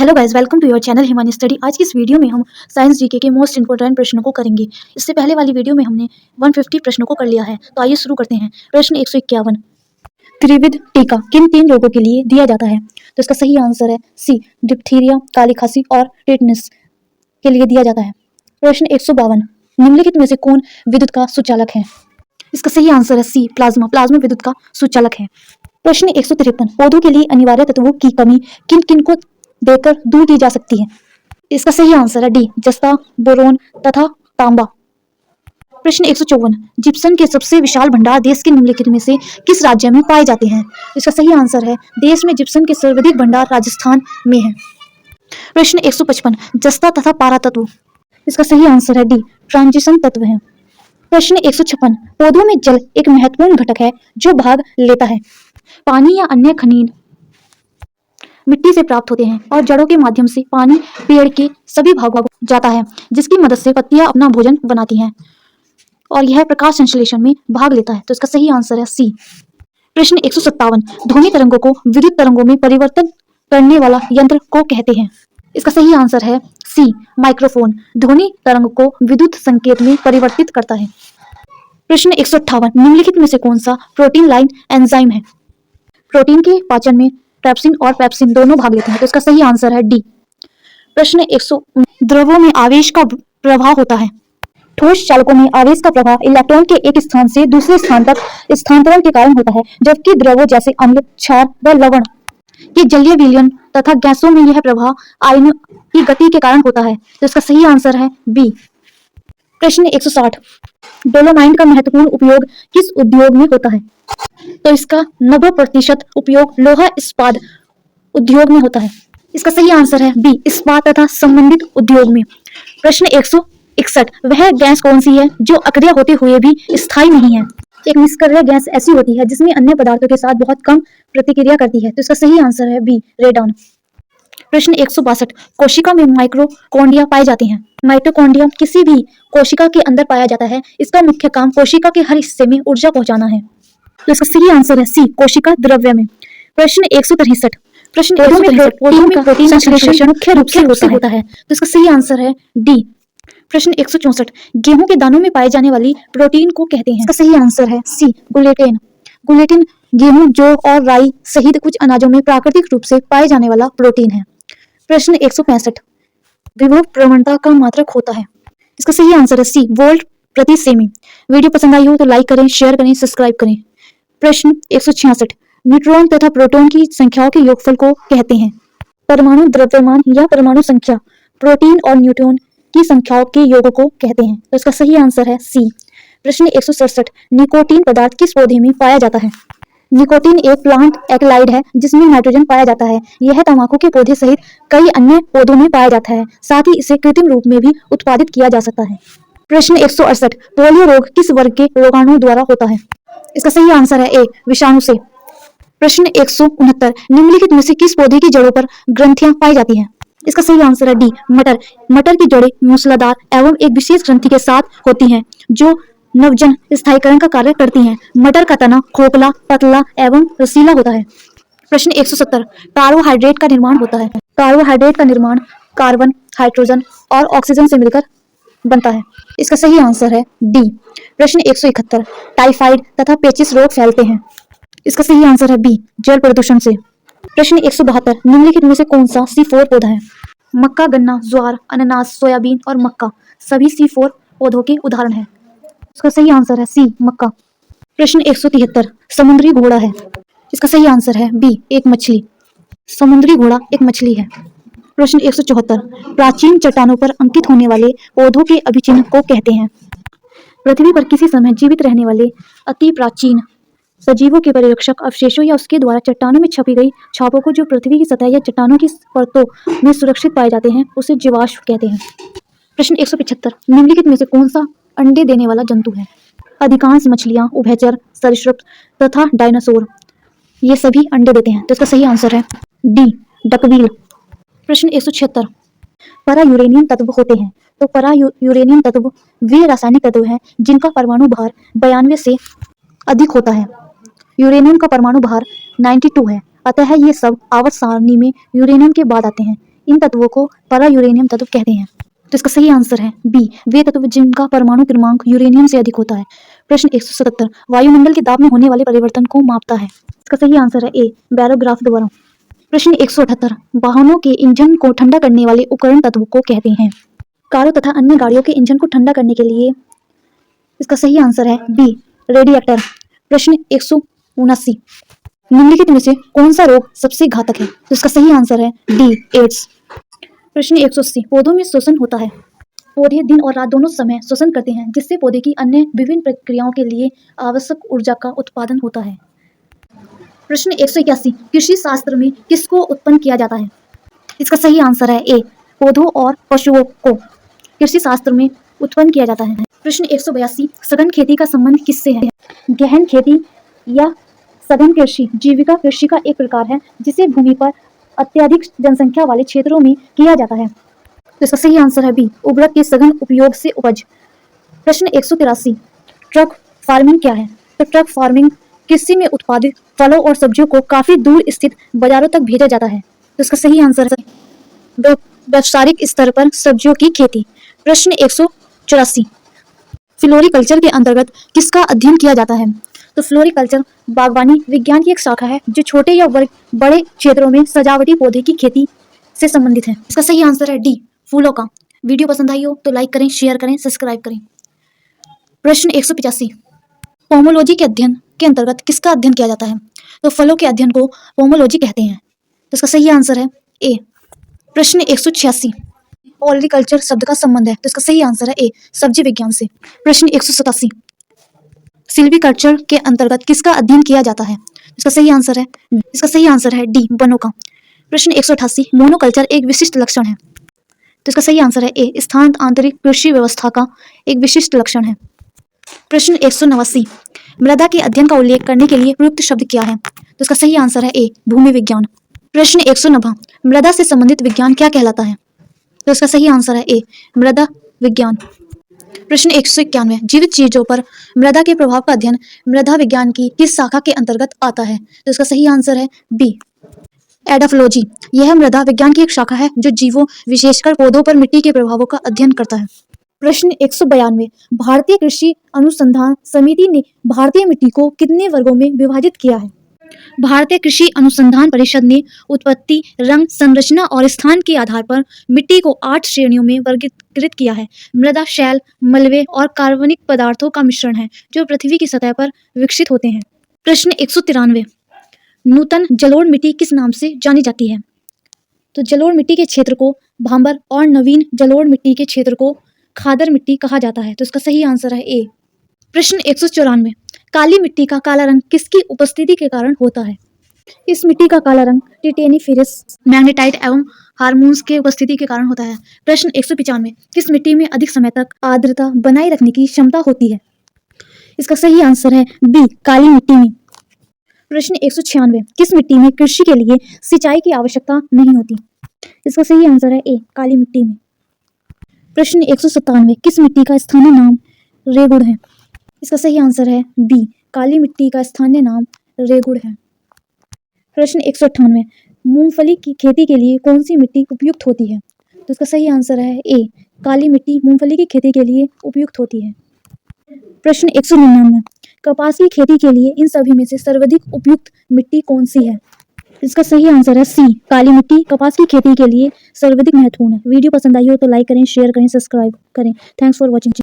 Hello guys, welcome to your channel Himani study. आज की इस वीडियो में हम साइंस जीके के मोस्ट इंपोर्टेंट प्रश्नों को करेंगे। इससे पहले वाली वीडियो में हमने 150 प्रश्नों को कर लिया है, तो आइए शुरू करते हैं। प्रश्न 151, त्रिविध टीका किन 3 रोगों के लिए दिया जाता है? तो इसका सही आंसर है सी, डिप्थीरिया, काली खांसी और टेटनस के लिए दिया जाता है। प्रश्न 152, निम्नलिखित में से कौन विद्युत का सुचालक है? इसका सही आंसर है सी, प्लाज्मा। प्लाज्मा विद्युत का सुचालक है। प्रश्न 153, पौधों के लिए अनिवार्य तत्वों की कमी किन किन को देकर दूर की जा सकती है? इसका सही आंसर है डी, जस्ता, बोरोन तथा तांबा। प्रश्न 154, जिप्सम के सबसे विशाल भंडार देश के निम्नलिखित में से किस राज्य में पाए जाते हैं? इसका सही आंसर है देश में जिप्सम के सर्वाधिक भंडार राजस्थान में है। प्रश्न 155, जस्ता तथा पारा तत्व। इसका सही आंसर है डी, ट्रांजिशन तत्व है। प्रश्न 156, पौधों में जल एक महत्वपूर्ण घटक है जो भाग लेता है। पानी या अन्य खनिज मिट्टी से प्राप्त होते हैं और जड़ों के माध्यम से पानी पेड़ के सभी भागों को जाता है, जिसकी मदद से पत्तियां अपना भोजन बनाती हैं और यह प्रकाश संश्लेषण में भाग लेता है। तो इसका सही आंसर है सी। प्रश्न 157, ध्वनि तरंगों को विद्युत तरंगों में परिवर्तन करने वाला यंत्र को कहते हैं? इसका सही आंसर है सी, माइक्रोफोन। ध्वनि तरंग को विद्युत संकेत में परिवर्तित करता है। प्रश्न 158, निम्नलिखित में से कौन सा प्रोटीन लाइन एंजाइम है? प्रोटीन के पाचन में ट्रेप्सिन और पेप्सिन दोनों भाग लेते हैं, तो इसका सही आंसर है डी। प्रश्न 119, द्रवों में आवेश का प्रवाह होता है। ठोस चालकों में आवेश का प्रवाह इलेक्ट्रॉन के एक स्थान से दूसरे स्थान तक स्थानांतरण के कारण होता है, जबकि द्रवों जैसे अम्ल, क्षार व लवण के जलीय विलयन तथा गैसों में यह प्रवाह आयनों की गति के कारण होता है। तो इसका सही आंसर है बी। प्रश्न 160, डोलोमाइट का महत्वपूर्ण उपयोग किस उद्योग में होता है? तो इसका 90% उपयोग लोहा इस्पात उद्योग में होता है। इसका सही आंसर है बी, इस्पात तथा संबंधित उद्योग में। प्रश्न 161, वह गैस कौन सी है जो अक्रिय होते हुए भी स्थायी नहीं है? एक निष्क्रिय गैस ऐसी होती है जिसमें अन्य पदार्थों के साथ बहुत कम प्रतिक्रिया करती है। तो इसका सही आंसर है बी, रेडॉन। प्रश्न 162, कोशिका में माइटोकॉन्ड्रिया पाए जाते हैं। माइटोकॉन्ड्रिया किसी भी कोशिका के अंदर पाया जाता है। इसका मुख्य काम कोशिका के हर हिस्से में ऊर्जा पहुंचाना है। तो इसका सही आंसर है सी, कोशिका द्रव्य में। प्रश्न 163, पौधों में प्रोटीन संश्लेषण मुख्य रूप से होता है। तो इसका सही आंसर है डी। प्रश्न 164, गेहूं के दानों में पाए जाने वाली प्रोटीन को कहते हैं? इसका सही आंसर है सी, ग्लूटेन। ग्लूटेन गेहूं, जौ और राई सहित कुछ अनाजों में प्राकृतिक रूप से पाए जाने वाला प्रोटीन है। प्रश्न 165, विभव प्रवणता का मात्रक होता है? इसका सही आंसर है सी, वोल्ट प्रति सेमी। वीडियो पसंद आई हो तो लाइक करें, शेयर करें, सब्सक्राइब करें। प्रश्न 166, न्यूट्रॉन तथा प्रोटॉन की संख्याओं के योगफल को कहते हैं? परमाणु द्रव्यमान या परमाणु संख्या प्रोटीन और न्यूट्रॉन की संख्याओं के योग को कहते हैं। तो इसका सही आंसर है सी। प्रश्न 167, निकोटीन पदार्थ किस पौधे में पाया जाता है? निकोटीन एक प्लांट एल्कलॉइड है जिसमें नाइट्रोजन पाया जाता है। यह तंबाकू के पौधे सहित कई अन्य पौधों में पाया जाता है। साथ ही इसे कृत्रिम रूप में भी उत्पादित किया जा सकता है। प्रश्न 168, पोलियो रोग किस वर्ग के रोगाणु द्वारा होता है? इसका सही आंसर है ए, विषाणु से। प्रश्न 169, निम्नलिखित में से किस पौधे की जड़ों पर ग्रंथियां पाई जाती हैं? इसका सही आंसर है डी, मटर। मटर की जड़ें मूसलाधार एवं एक विशेष ग्रंथि के साथ होती हैं जो नवजन स्थायीकरण का कार्य करती हैं। मटर का तना खोखला, पतला एवं रसीला होता है। प्रश्न 170, कार्बोहाइड्रेट का निर्माण होता है। कार्बोहाइड्रेट का निर्माण कार्बन, हाइड्रोजन और ऑक्सीजन से मिलकर बनता है। इसका सही आंसर है डी। प्रश्न 171, टाइफाइड तथा पेचिस रोग फैलते हैं? इसका सही आंसर है बी, जल प्रदूषण से। प्रश्न 172, निम्नलिखित में से कौन सा C4 पौधा है? मक्का, गन्ना, ज्वार, अनानास, सोयाबीन और मक्का सभी C4 पौधों के उदाहरण हैं। इसका सही आंसर है सी, मक्का। प्रश्न 173, समुद्री घोड़ा है? इसका सही आंसर है बी, एक मछली। समुद्री घोड़ा एक मछली है। प्रश्न 174, प्राचीन चट्टानों पर अंकित होने वाले पौधों के अभिचिह्न को कहते हैं? पृथ्वी पर किसी समय जीवित रहने वाले अति प्राचीन सजीवों के परिरक्षक अवशेषों या उसके द्वारा चट्टानों में छपी गई छापों को जो पृथ्वी की सतह या चट्टानों की परतों में सुरक्षित पाए जाते हैं, उसे जीवाश्म कहते हैं। प्रश्न 175, निम्नलिखित में से कौन सा अंडे देने वाला जंतु है? अधिकांश मछलियां, उभयचर, सरीसृप तथा डायनासोर ये सभी अंडे देते हैं। तो इसका सही आंसर है डी, डकवील। प्रश्न 176, परा यूरेनियम तत्व होते हैं? तो परा यूरेनियम तत्व वे रासायनिक तत्व हैं जिनका परमाणु भार 92 से अधिक होता है। यूरेनियम का परमाणु भार 92 है, अतः ये सब आवर्त सारणी में यूरेनियम के बाद आते हैं। इन तत्वों को para यूरेनियम तत्व कहते हैं। तो इसका सही आंसर है बी, वे तत्व जिनका परमाणु क्रमांक यूरेनियम से अधिक होता है। प्रश्न 177 वायुमंडल के दाब में होने वाले परिवर्तन को मापता है। इसका सही आंसर है ए, बैरोग्राफ द्वारा। प्रश्न 178 वाहनों के इंजन को ठंडा करने वाले उपकरण तत्व को कहते हैं। कारों तथा अन्य गाड़ियों के इंजन को ठंडा करने के लिए इसका सही आंसर है बी, रेडिएटर। प्रश्न 179 निम्नलिखित में से कौन सा रोग सबसे घातक है? तो इसका सही आंसर है डी, एड्स। प्रश्न 180 पौधों में श्वसन होता है। पौधे दिन और रात दोनों समय श्वसन करते हैं, जिससे पौधे की अन्य विभिन्न प्रक्रियाओं के लिए आवश्यक ऊर्जा का उत्पादन होता है। प्रश्न 181 कृषि शास्त्र में किसको उत्पन्न किया जाता है? इसका सही आंसर है ए, पौधों और पशुओं को कृषि शास्त्र में उत्पन्न किया जाता है। प्रश्न 182 सघन खेती का संबंध किससे है? गहन खेती या सघन कृषि जीविका कृषि का एक प्रकार है, जिसे भूमि पर अत्यधिक जनसंख्या वाले क्षेत्रों में किया जाता है। तो इसका सही आंसर है बी, उर्वरक के सघन उपयोग से उपज। प्रश्न 183 ट्रक फार्मिंग क्या है? तो ट्रक फार्मिंग कृषि में उत्पादित फलों और सब्जियों को काफी दूर स्थित बाजारों तक भेजा जाता है। तो इसका सही आंसर है व्यावसायिक स्तर पर सब्जियों की खेती। प्रश्न 184 फ्लोरिकल्चर के अंतर्गत किसका अध्ययन किया जाता है? तो फ्लोरिकल्चर बागवानी विज्ञान की एक शाखा है, जो छोटे या बड़े क्षेत्रों में सजावटी पौधे की खेती से संबंधित है। इसका सही आंसर है डी, फूलों का। वीडियो पसंद आई हो तो लाइक करें, शेयर करें, सब्सक्राइब करें। प्रश्न 185 पोमोलॉजी के अध्ययन के अंतर्गत किसका अध्ययन किया जाता है? तो फलों के अध्ययन को पोमोलॉजी कहते हैं। तो इसका सही आंसर है ए। प्रश्न 186 ओलरीकल्चर शब्द का संबंध है। तो इसका सही आंसर है ए, सब्जी विज्ञान से। प्रश्न 187 सिल्वीकल्चर के अंतर्गत किसका अध्ययन किया जाता है? इसका सही आंसर है डी, वनों का। प्रश्न 188 मोनोकल्चर एक विशिष्ट लक्षण है। तो इसका सही आंसर है ए, स्थान आंतरिक कृषि व्यवस्था का एक विशिष्ट लक्षण है। प्रश्न 189 मृदा के अध्ययन का उल्लेख करने के लिए प्रयुक्त शब्द क्या है? तो इसका सही आंसर है ए, भूमि विज्ञान। प्रश्न 190 मृदा से संबंधित विज्ञान क्या कहलाता है? तो इसका सही आंसर है ए, मृदा विज्ञान। प्रश्न 191 जीवित चीजों पर मृदा के प्रभाव का अध्ययन मृदा विज्ञान की किस शाखा के अंतर्गत आता है? तो इसका सही आंसर है बी, एडाफोलॉजी। यह मृदा विज्ञान की एक शाखा है, जो जीवों विशेषकर पौधों पर मिट्टी के प्रभावों का अध्ययन करता है। प्रश्न 192 भारतीय कृषि अनुसंधान समिति ने भारतीय मिट्टी को कितने वर्गों में विभाजित किया है? भारतीय कृषि अनुसंधान परिषद ने उत्पत्ति, रंग, संरचना और स्थान के आधार पर मिट्टी को 8 श्रेणियों में वर्गीकृत किया है। मृदा शैल, मलबे और कार्बनिक पदार्थों का मिश्रण है, जो पृथ्वी की सतह पर विकसित होते हैं। प्रश्न 193 नूतन जलोढ़ मिट्टी किस नाम से जानी जाती है? तो जलोढ़ मिट्टी के क्षेत्र को भांबर और नवीन जलोढ़ मिट्टी के क्षेत्र को खादर मिट्टी कहा जाता है। तो इसका सही आंसर है ए। प्रश्न 194 काली मिट्टी का काला रंग किसकी उपस्थिति के कारण होता है? इस मिट्टी का काला रंग टिटेनिफेरस, मैग्नेटाइट एवं हार्मोन्स के उपस्थिति के कारण होता है। प्रश्न 195 किस मिट्टी में अधिक समय तक आर्द्रता बनाए रखने की क्षमता होती है? इसका सही आंसर है बी, काली मिट्टी में। प्रश्न 196 किस मिट्टी में कृषि के लिए सिंचाई की आवश्यकता नहीं होती? इसका सही आंसर है ए, काली मिट्टी में। प्रश्न 197 किस मिट्टी का स्थानीय नाम रेगुड़ है? इसका सही आंसर है बी, काली मिट्टी का स्थानीय नाम रेगुड़ है। प्रश्न 198 मूंगफली की खेती के लिए कौन सी मिट्टी उपयुक्त होती है? तो इसका सही आंसर है ए, काली मिट्टी मूंगफली की खेती के लिए उपयुक्त होती है। प्रश्न 199 कपास की खेती के लिए इन सभी में से सर्वाधिक उपयुक्त मिट्टी कौन सी है? इसका सही आंसर है सी, काली मिट्टी कपास की खेती के लिए सर्वाधिक महत्वपूर्ण है। वीडियो पसंद आई हो तो लाइक करें, शेयर करें, सब्सक्राइब करें। Thanks for watching.